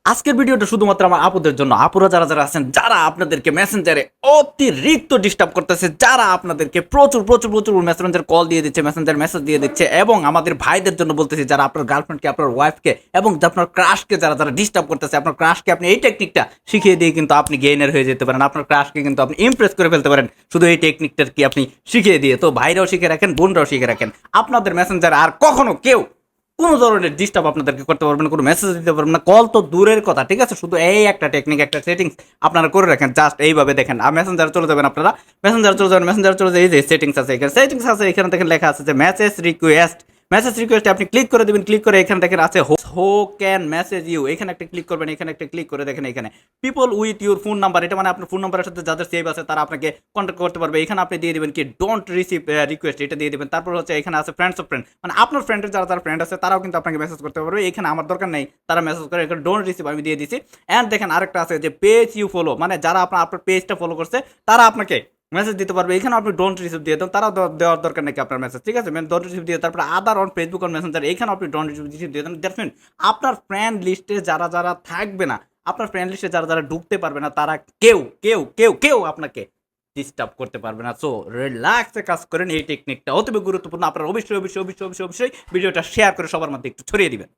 আজকের ভিডিওটা শুধুমাত্র আমার আপুদের জন্য। আপুরা যারা, যারা আছেন, যারা আপনাদেরকে মেসেঞ্জারে অতিরিক্ত ডিস্টার্ব করতেছে, যারা আপনাদেরকে প্রচুর মেসেঞ্জার কল দিয়ে দিচ্ছে, মেসেঞ্জার মেসেজ দিয়ে দিচ্ছে, এবং আমাদের ভাইদের জন্য বলতেছি, যারা আপনার গার্লফ্রেন্ডকে, আপনার ওয়াইফকে এবং আপনার ক্রাশকে যারা, যারা ডিস্টার্ব করতেছে, আপনার ক্রাশকে আপনি এই টেকনিকটা শিখিয়ে দিয়ে কিন্তু আপনি গেইনার হয়ে যেতে পারেন। আপনার ক্রাশকে কিন্তু আপনি ইমপ্রেস করে ফেলতে পারেন শুধু এই টেকনিকটা কি আপনি শিখিয়ে দিয়ে। তো ভাইরাও শিখে রাখেন, বোনরাও শিখে রাখেন। আপনাদের মেসেঞ্জারে আর কখনো কেউ কোনো ধরনের ডিস্টার্ব আপনাদেরকে করতে পারবেন না, কোনো মেসেজ দিতে পারবেন না, কল তো দূরের কথা, ঠিক আছে? শুধু এই একটা টেকনিক, একটা সেটিংস আপনারা করে রাখেন, জাস্ট এইভাবে দেখেন। আর মেসেঞ্জারে চলে যাবেন, আপনারা মেসেঞ্জারে চলে যাবেন, মেসেঞ্জারে চলে যাই, যে সেটিংস আছে, এখানে সেটিংস আছে, এখানে দেখেন লেখা আছে যে মেসেজ রিকোয়েস্টে আপনি ক্লিক করে দিবেন। ক্লিক করে এখানে দেখেন আছে হো ক্যান মেসেজ ইউ, এখানে একটা ক্লিক করবেন। এখানে একটা ক্লিক করে দেখেন এখানে people with your phone number, এটা মানে আপনার ফোন নাম্বারের সাথে যাদের সেভ আছে তারা আপনাকে কন্ট্যাক্ট করতে পারবে। এখানে আপনি দিয়ে দিবেন কি ডোন্ট রিসিভ রিকোয়েস্ট, এটা দিয়ে দিবেন। তারপর হচ্ছে এখানে আছে ফ্রেন্ডস অফ ফ্রেন্ড, মানে আপনার ফ্রেন্ডের যারা যারা ফ্রেন্ড আছে তারাও কিন্তু আপনাকে মেসেজ করতে পারবে। এখানে আমার দরকার নেই, তারা মেসেজ করে, এখানে ডোন্ট রিসিভ আমি দিয়ে দিছি। অ্যান্ড দেখেন আরেকটা আছে যে পেজ ইউ ফলো, মানে যারা আপনার পেজটা ফলো করছে তারা আপনাকে মেসেজ দিতে পারবে। এখানে আপনি ডোন্ট রিসিভ দিয়ে দেন, তারা দেওয়ার দরকার নাকি আপনার মেসেজ, ঠিক আছে? ডোন্ট রিসিভ দিয়ে তারপরে আদার অন ফেসবুক অন মেসেঞ্জার, এখানে আপনি ডোন্ট রিসিভ দিয়ে দেন। দ্যাটস মিন আপনার ফ্রেন্ড লিস্টে যারা যারা থাকবে না, আপনার ফ্রেন্ড লিস্টে যারা যারা ঢুকতে পারবে না, তারা কেউ আপনাকে ডিস্টার্ব করতে পারবে না। সো রিল্যাক্সে কাজ করেন, এই টেকনিকটা অতি গুরুত্বপূর্ণ। আপনারা অবশ্যই ভিডিওটা শেয়ার করে সবার মধ্যে একটু ছড়িয়ে দিবেন।